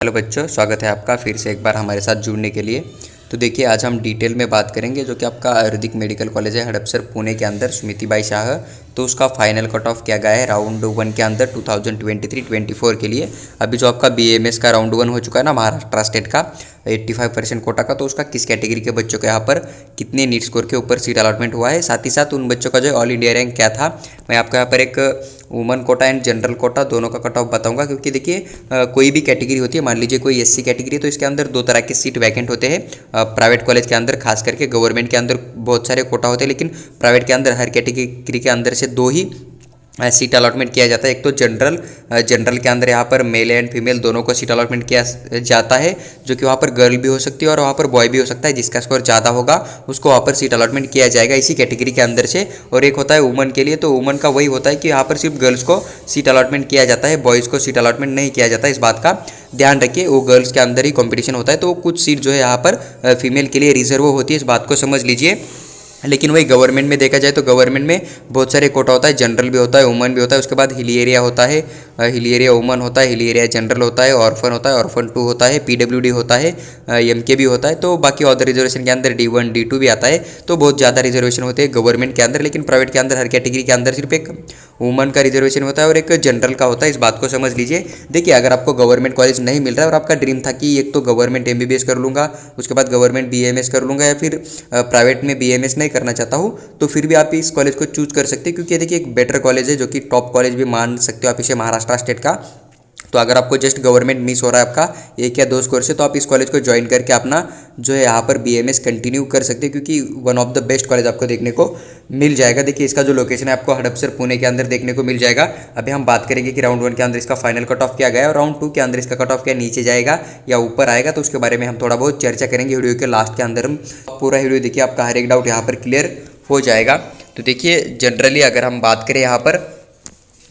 Hello बच्चों, स्वागत है आपका फिर से एक बार हमारे साथ जुड़ने के लिए। तो देखिए, आज हम डिटेल में बात करेंगे जो कि आपका आयुर्वेदिक मेडिकल कॉलेज है हड़पसर पुणे के अंदर, सुमितिबाई शाह। तो उसका फाइनल कट ऑफ क्या गया है राउंड 1 के अंदर 2023-24 के लिए। अभी जो आपका बीएमएस का राउंड 1 हो चुका है ना, महाराष्ट्र स्टेट का 85% कोटा का, तो उसका किस कैटेगरी के बच्चों के यहाँ पर कितने नीट स्कोर के ऊपर सीट अलॉटमेंट हुआ है, साथ ही साथ उन बच्चों का जो ऑल इंडिया रैंक क्या था। मैं आपको यहाँ पर एक woman quota and general quota दोनों का कट ऑफ बताऊंगा, क्योंकि देखिए कोई भी कैटेगरी होती है, मान लीजिए कोई एससी कैटेगरी है तो इसके अंदर दो तरह के सीट वैकेंट होते हैं। प्राइवेट कॉलेज के अंदर खास करके, गवर्नमेंट के अंदर बहुत सारे कोटा होते हैं, लेकिन प्राइवेट के अंदर हर कैटेगरी के अंदर से दो ही सीट अलॉटमेंट किया जाता है। एक तो जनरल के अंदर यहाँ पर मेल एंड फीमेल दोनों को सीट अलॉटमेंट किया जाता है, जो कि वहाँ पर गर्ल भी हो सकती है और वहाँ पर बॉय भी हो सकता है। जिसका स्कोर ज़्यादा होगा उसको वहाँ पर सीट अलॉटमेंट किया जाएगा इसी कैटेगरी के अंदर से। और एक होता है वुमन के लिए, तो वुमन का वही होता है कि यहाँ पर सिर्फ गर्ल्स को सीट अलॉटमेंट किया जाता है, बॉयज़ को सीट अलॉटमेंट नहीं किया जाता। इस बात का ध्यान रखिए, वो गर्ल्स के अंदर ही कॉम्पिटिशन होता है, तो कुछ सीट जो है यहाँ पर फीमेल के लिए रिजर्व होती है, इस बात को समझ लीजिए। लेकिन वही गवर्नमेंट में देखा जाए तो गवर्नमेंट में बहुत सारे कोटा होता है, जनरल भी होता है, वुमन भी होता है, उसके बाद हिली एरिया होता है, हिली एरिया वुमन होता है, हिली एरिया जनरल होता है, ऑर्फन होता है, ऑर्फन 2 होता है, पीडब्ल्यूडी होता है, एमके भी होता है। तो बाकी अदर रिजर्वेशन के अंदर D1 D2 भी आता है। तो बहुत ज़्यादा रिजर्वेशन होते हैं गवर्नमेंट के अंदर, लेकिन प्राइवेट के अंदर हर कैटेगरी के अंदर सिर्फ एक वुमन का रिजर्वेशन होता है और एक जनरल का होता है, इस बात को समझ लीजिए। देखिए, अगर आपको गवर्नमेंट कॉलेज नहीं मिल रहा है और आपका ड्रीम था कि एक तो गवर्नमेंट MBBS कर लूँगा, उसके बाद गवर्नमेंट BAMS कर लूँगा, या फिर प्राइवेट में BAMS नहीं करना चाहता हूँ, तो फिर भी आप इस कॉलेज को चूज कर सकते हैं, क्योंकि देखिए एक बेटर कॉलेज है, जो कि टॉप कॉलेज भी मान सकते हो आप इसे, महाराष्ट्र स्टेट का। तो अगर आपको जस्ट गवर्नमेंट मिस हो रहा है आपका 1 या 2 स्कोर से, तो आप इस कॉलेज को ज्वाइन करके अपना जो है यहाँ पर BAMS कंटिन्यू कर सकते हैं, क्योंकि one of the best college आपको देखने को मिल जाएगा। देखिए, इसका जो लोकेशन है आपको हड़पसर पुणे के अंदर देखने को मिल जाएगा। अभी हम बात करेंगे कि राउंड 1 के अंदर इसका फाइनल कट ऑफ क्या गया और राउंड 2 के अंदर इसका कट ऑफ क्या नीचे जाएगा या ऊपर आएगा, तो उसके बारे में हम थोड़ा बहुत चर्चा करेंगे वीडियो के लास्ट के अंदर। हम पूरा वीडियो देखिए, आपका हर एक डाउट यहाँ पर क्लियर हो जाएगा। तो देखिए, जनरली अगर हम बात करें यहाँ पर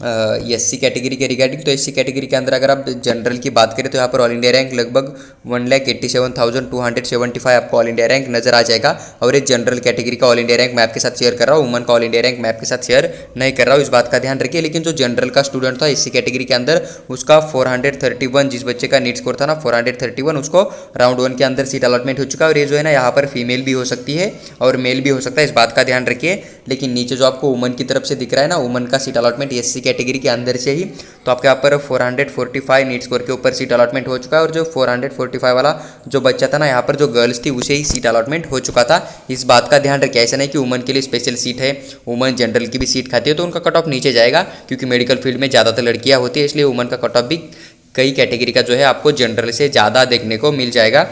SC कैटेगरी के रिगार्डिंग, तो SC कैटेगरी के अंदर अगर आप जनरल की बात करें तो यहाँ पर ऑल इंडिया रैंक लगभग 1,87,275 आपको ऑल इंडिया रैंक नजर आ जाएगा। और ये जनरल कैटेगरी का ऑल इंडिया रैंक मैं आपके साथ शेयर कर रहा हूँ, वुमन का ऑल इंडिया रैंक मैं आपके साथ शेयर नहीं कर रहा हूँ, इस बात का ध्यान रखिए। लेकिन जो जनरल का स्टूडेंट था SC कैटेगरी के अंदर, उसका 431 जिस बच्चे का नीट स्कोर था ना 431, उसको राउंड 1 के अंदर सीट अलॉटमेंट हो चुका है। और ये जो है ना, यहाँ पर फीमेल भी हो सकती है और मेल भी हो सकता है, इस बात का ध्यान रखिए। लेकिन नीचे जो आपको वुमन की तरफ से दिख रहा है ना, वुमन का सीट अलॉटमेंट SC कैटेगरी के अंदर से ही, तो आपके यहाँ पर 445 नीट स्कोर के ऊपर सीट अलॉटमेंट हो चुका है। और जो 445 वाला जो बच्चा था ना, यहाँ पर जो गर्ल्स थी उसे ही सीट अलॉटमेंट हो चुका था, इस बात का ध्यान रखिए। ऐसा नहीं कि वुमन के लिए स्पेशल सीट है, वुमन जनरल की भी सीट खाती है तो उनका कट ऑफ नीचे जाएगा, क्योंकि मेडिकल फील्ड में ज़्यादातर लड़कियाँ होती है, इसलिए वुमन का कट ऑफ भी कई कैटेगरी का जो है आपको जनरल से ज़्यादा देखने को मिल जाएगा,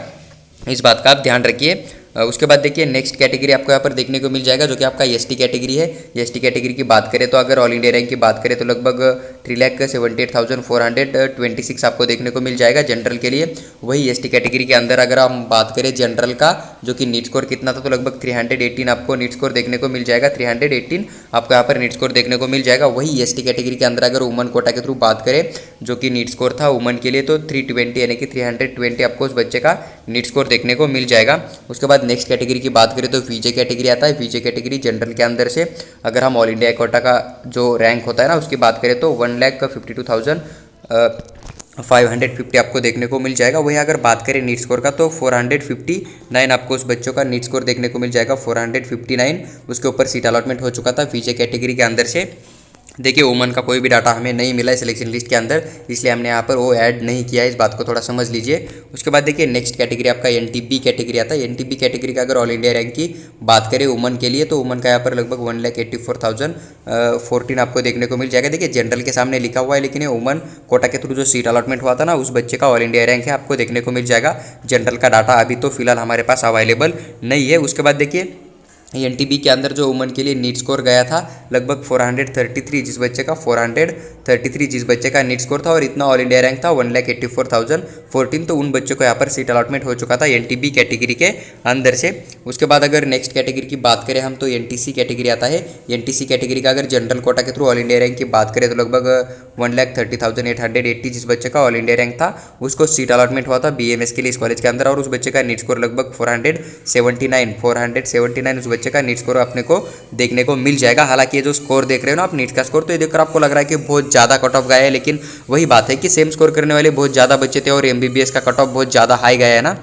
इस बात का आप ध्यान रखिए। उसके बाद देखिए, नेक्स्ट कैटेगरी आपको यहाँ पर देखने को मिल जाएगा, जो कि आपका ST कैटेगरी है। ST कैटेगरी की बात करें तो अगर ऑल इंडिया रैंक की बात करें तो लगभग 3,78,426 आपको देखने को मिल जाएगा जनरल के लिए। वही ST कैटेगरी के अंदर अगर हम बात करें जनरल का, जो कि नीट स्कोर कितना था, तो लगभग 318 आपको नीट स्कोर देखने को मिल जाएगा, 318 आपको यहाँ पर नीट स्कोर देखने को मिल जाएगा। वही ST कैटेगरी के अंदर अगर वुमन कोटा के थ्रू बात करें, जो कि नीट स्कोर था वुमन के लिए, तो 320 यानी कि 320 आपको उस बच्चे का नीट स्कोर देखने को मिल जाएगा। उसके बाद नेक्स्ट कैटेगरी की बात करें तो VJ कैटेगरी आता है। VJ कैटेगरी जनरल के अंदर से अगर हम ऑल इंडिया कोटा का जो रैंक होता है ना, उसकी बात करें तो 1,52,550 आपको देखने को मिल जाएगा। वही अगर बात करें नीट स्कोर का, तो 459 आपको उस बच्चों का नीट स्कोर देखने को मिल जाएगा, 459 उसके ऊपर सीट अलॉटमेंट हो चुका था VJ कैटेगरी के अंदर से। देखिए, वुमन का कोई भी डाटा हमें नहीं मिला है सिलेक्शन लिस्ट के अंदर, इसलिए हमने यहाँ पर वो ऐड नहीं किया है, इस बात को थोड़ा समझ लीजिए। उसके बाद देखिए, नेक्स्ट कैटेगरी आपका NTB कैटेगरी आता है। NTB कैटेगरी का अगर ऑल इंडिया रैंक की बात करें वुमन के लिए, तो वुमन का यहाँ पर लगभग 1,84,014 आपको देखने को मिल जाएगा। देखिए, जनरल के सामने लिखा हुआ है, लेकिन ये वुमन कोटा के थ्रू जो सीट अलॉटमेंट हुआ था ना, उस बच्चे का ऑल इंडिया रैंक है, आपको देखने को मिल जाएगा। जनरल का डाटा अभी तो फिलहाल हमारे पास अवेलेबल नहीं है। उसके बाद देखिए, NTB के अंदर जो वुमन के लिए नीट स्कोर गया था लगभग 433 जिस बच्चे का 433 जिस बच्चे का नीट स्कोर था, और इतना ऑल इंडिया रैंक था 1,84,014, तो उन बच्चों को यहाँ पर सीट अलॉटमेंट हो चुका था NTB कैटेगरी के अंदर से। उसके बाद अगर नेक्स्ट कैटेगरी की बात करें हम, तो NTC कैटेगरी आता है। NTC कैटेगरी का अगर जनरल कोटा के थ्रू ऑल इंडिया रैंक की बात करें तो लगभग 1,30,880 जिस बच्चे का ऑल इंडिया रैंक था, उसको सीट अलॉटमेंट हुआ था BAMS के लिए इस कॉलेज के अंदर, और उस बच्चे का नीट स्कोर लगभग 479 उस बच्चे का नीट स्कोर अपने को देखने को मिल जाएगा। हालांकि ये जो स्कोर देख रहे हो ना आप नीट का स्कोर, तो ये देखकर आपको लग रहा है कि बहुत ज़्यादा कट ऑफ गया है, लेकिन वही बात है कि सेम स्कोर करने वाले बहुत ज़्यादा बच्चे थे और MBBS का कट ऑफ बहुत ज़्यादा हाई गया है ना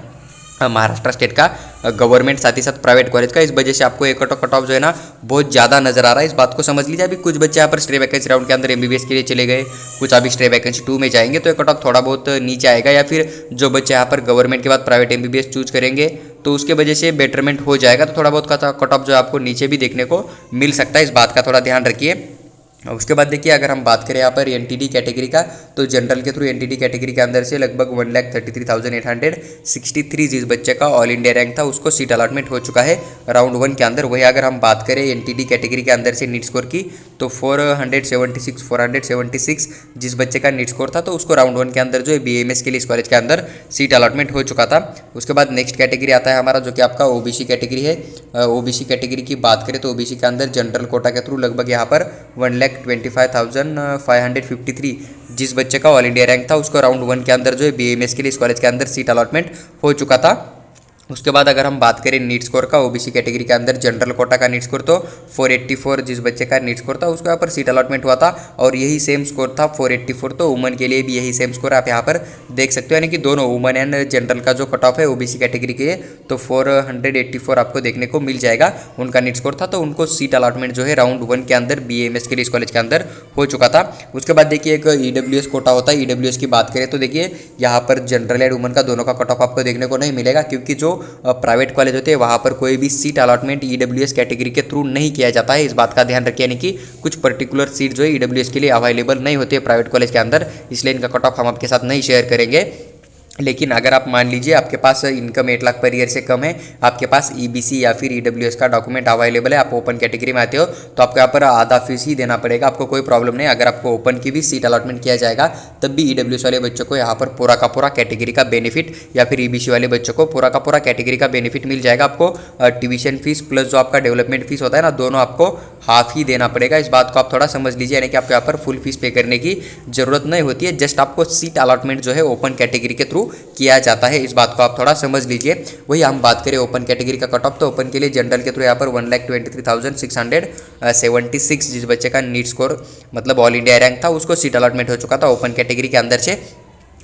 महाराष्ट्र स्टेट का गवर्नमेंट साथ ही साथ प्राइवेट कॉलेज का। इस वजह से आपको एक कट ऑफ जो है ना बहुत ज़्यादा नजर आ रहा है। इस बात को समझ लीजिए। अभी कुछ बच्चे यहाँ पर स्ट्रे वैकेंसी राउंड के अंदर MBBS के लिए चले गए, कुछ अभी स्ट्रे वैकेंसी 2 में जाएंगे, तो ये कट ऑफ थोड़ा बहुत नीचे आएगा। या फिर जो बच्चे यहाँ पर गवर्नमेंट के बाद प्राइवेट MBBS चूज करेंगे तो उसके वजह से बेटरमेंट हो जाएगा, तो थोड़ा बहुत कट ऑफ जो आपको नीचे भी देखने को मिल सकता है। इस बात का थोड़ा ध्यान रखिए। उसके बाद देखिए अगर हम बात करें यहाँ पर NTD कैटेगरी का, तो जनरल के थ्रू NTD कैटेगरी के अंदर से लगभग 1,33,863 जिस बच्चे का ऑल इंडिया रैंक था उसको सीट अलॉटमेंट हो चुका है राउंड 1 के अंदर। वही अगर हम बात करें NTD कैटेगरी के अंदर से नीट स्कोर की, तो 476 जिस बच्चे का नीट स्कोर था तो उसको राउंड 1 के अंदर जो है BAMS के लिए इस कॉलेज के अंदर सीट अलॉटमेंट हो चुका था। उसके बाद नेक्स्ट कैटेगरी आता है हमारा जो कि आपका OBC कैटेगरी है। OBC कैटेगरी की बात करें तो OBC के अंदर जनरल कोटा के थ्रू लगभग यहाँ पर 1,25,553 जिस बच्चे का ऑल इंडिया रैंक था उसको राउंड 1 के अंदर जो है BAMS के लिए इस कॉलेज के अंदर सीट अलॉटमेंट हो चुका था। उसके बाद अगर हम बात करें नीट स्कोर का, OBC कैटेगरी के अंदर जनरल कोटा का नीट स्कोर तो 484 जिस बच्चे का नीट स्कोर था उसको यहाँ पर सीट अलॉटमेंट हुआ था, और यही सेम स्कोर था 484, तो वुमन के लिए भी यही सेम स्कोर आप यहाँ पर देख सकते हो। यानी कि दोनों वुमन एंड जनरल का जो कट ऑफ है OBC कैटेगरी के तो 484 आपको देखने को मिल जाएगा उनका नीट स्कोर था, तो उनको सीट अलॉटमेंट जो है राउंड 1 के अंदर BAMS के लिए इस कॉलेज के अंदर हो चुका था। उसके बाद देखिए एक EWS कोटा होता है। EWS की बात करें तो देखिए यहाँ पर जनरल एंड वुमन का दोनों का कट ऑफ आपको देखने को नहीं मिलेगा, क्योंकि जो प्राइवेट कॉलेज होते हैं वहाँ पर कोई भी सीट अलॉटमेंट EWS कैटेगरी के थ्रू नहीं किया जाता है। इस बात का ध्यान रखिए, यानी कि कुछ पर्टिकुलर सीट जो है EWS के लिए अवेलेबल नहीं होती है प्राइवेट कॉलेज के अंदर, इसलिए इनका कट ऑफ हम आपके साथ नहीं शेयर करेंगे। लेकिन अगर आप मान लीजिए आपके पास इनकम 8 लाख पर ईयर से कम है, आपके पास EBC या फिर EWS का डॉक्यूमेंट अवेलेबल है, आप ओपन कैटेगरी में आते हो, तो आपको यहाँ पर आधा फीस ही देना पड़ेगा, आपको कोई प्रॉब्लम नहीं। अगर आपको ओपन की भी सीट अलॉटमेंट किया जाएगा तब भी EWS वाले बच्चों को यहाँ पर पूरा का पूरा कैटेगरी का बेनिफिट, या फिर EBC वाले बच्चों को पूरा का पूरा कैटेगरी का बेनिफिट मिल जाएगा। आपको ट्यूशन फीस प्लस जो आपका डेवलपमेंट फीस होता है ना, दोनों आपको हाफ ही देना पड़ेगा। इस बात को आप थोड़ा समझ लीजिए, यानी कि आपको यहाँ पर फुल फीस पे करने की जरूरत नहीं होती है, जस्ट आपको सीट अलॉटमेंट जो है ओपन कैटेगरी के थ्रू किया जाता है। इस बात को आप थोड़ा समझ लीजिए। वही हम बात करें ओपन कैटेगरी का कट ऑफ, तो ओपन के लिए जनरल के थ्रू यहाँ पर 1,23,676 जिस बच्चे का नीट स्कोर मतलब ऑल इंडिया रैंक था उसको सीट अलॉटमेंट हो चुका था ओपन कैटेगरी के अंदर से।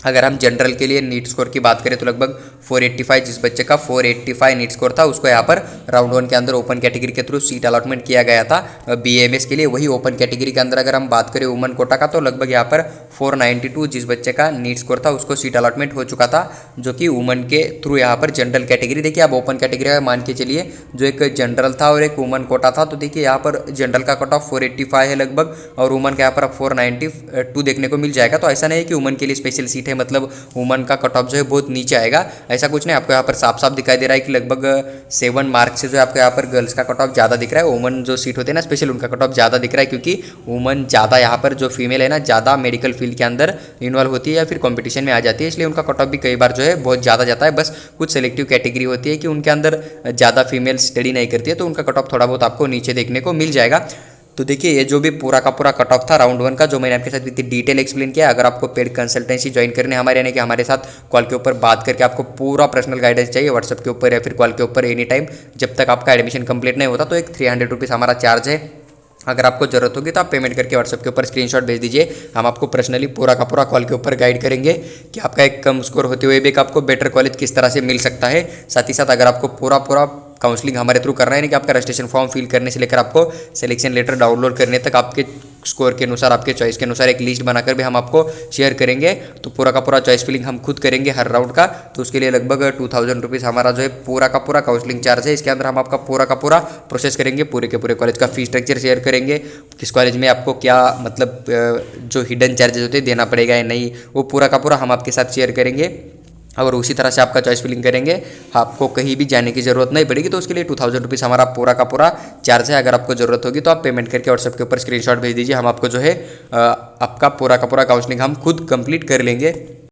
अगर हम जनरल के लिए नीट स्कोर की बात करें तो लगभग 485 जिस बच्चे का 485 नीट स्कोर था उसको यहाँ पर राउंड 1 के अंदर ओपन कैटेगरी के थ्रू सीट अलॉटमेंट किया गया था BAMS के लिए। वही ओपन कैटेगरी के अंदर अगर हम बात करें वुमन कोटा का, तो लगभग यहाँ पर 492 जिस बच्चे का नीट स्कोर था उसको सीट अलॉटमेंट हो चुका था, जो कि वुमन के थ्रू यहाँ पर जनरल कैटेगरी। देखिए आप ओपन कैटेगरी का मान के चलिए, जो एक जनरल था और एक वुमन कोटा था, तो देखिए यहाँ पर जनरल का कट ऑफ 485 है लगभग, और वुमन का यहाँ पर 492 देखने को मिल जाएगा। तो ऐसा नहीं है कि वुमन के लिए स्पेशल सीट है, मतलब वुमन का कट ऑफ जो है बहुत नीचे आएगा, ऐसा कुछ नहीं। आपको यहाँ पर साफ साफ दिखाई दे रहा है कि लगभग 7 मार्क्स से जो आपको यहाँ पर गर्ल्स का कट ऑफ ज़्यादा दिख रहा है। वुमन जो सीट होते हैं ना स्पेशल, उनका कट ऑफ ज़्यादा दिख रहा है, क्योंकि वुमन ज़्यादा यहाँ पर जो फीमेल है ना ज़्यादा मेडिकल फील्ड के अंदर इन्वॉल्व होती है या फिर कॉम्पिटिशन में आ जाती है, इसलिए उनका कट ऑफ भी कई बार जो है बहुत ज़्यादा जाता है। बस कुछ सेलेक्टिव कैटेगरी होती है कि उनके अंदर ज़्यादा फीमेल स्टडी नहीं करती है, तो उनका कट ऑफ थोड़ा बहुत आपको नीचे देखने को मिल जाएगा। तो देखिए ये जो भी पूरा का पूरा कट ऑफ था राउंड 1 का, जो मैंने आपके साथ इतनी डिटेल एक्सप्लेन किया। अगर आपको पेड कंसल्टेंसी ज्वाइन करने हमारे, यानी कि हमारे साथ कॉल के ऊपर बात करके आपको पूरा पर्सनल गाइडेंस चाहिए व्हाट्सएप के ऊपर या फिर कॉल के ऊपर एनी टाइम, जब तक आपका एडमिशन कंप्लीट नहीं होता, तो एक 300 रुपीज़ हमारा चार्ज है। अगर आपको जरूरत होगी तो आप पेमेंट करके व्हाट्सएप के ऊपर स्क्रीनशॉट भेज दीजिए, हम आपको पर्सनली पूरा का पूरा कॉल के ऊपर गाइड करेंगे कि आपका एक कम स्कोर होते हुए भी एक आपको बेटर कॉलेज किस तरह से मिल सकता है। साथ ही साथ अगर आपको पूरा काउंसलिंग हमारे थ्रू करना है, यानी कि आपका रजिस्ट्रेशन फॉर्म फिल करने से लेकर आपको सिलेक्शन लेटर डाउनलोड करने तक आपके स्कोर के अनुसार, आपके चॉइस के अनुसार एक लिस्ट बनाकर भी हम आपको शेयर करेंगे। तो पूरा का पूरा चॉइस फिलिंग हम खुद करेंगे हर राउंड का, तो उसके लिए लगभग 2000 रुपीज़ हमारा जो है पूरा का पूरा काउंसलिंग चार्ज है। इसके अंदर हम आपका पूरा का पूरा प्रोसेस करेंगे, पूरे के पूरे कॉलेज का फीस स्ट्रक्चर शेयर करेंगे, किस कॉलेज में आपको क्या मतलब जो हिडन चार्जेस होते हैं देना पड़ेगा या नहीं, वो पूरा का पूरा हम आपके साथ शेयर करेंगे, और उसी तरह से आपका चॉइस फिलिंग करेंगे। आपको कहीं भी जाने की ज़रूरत नहीं पड़ेगी, तो उसके लिए 2000 रुपीज़ हमारा पूरा का पूरा चार्ज है। अगर आपको ज़रूरत होगी तो आप पेमेंट करके व्हाट्सएप के ऊपर स्क्रीनशॉट भेज दीजिए, हम आपको जो है आपका पूरा का पूरा काउंसलिंग हम खुद कंप्लीट कर लेंगे।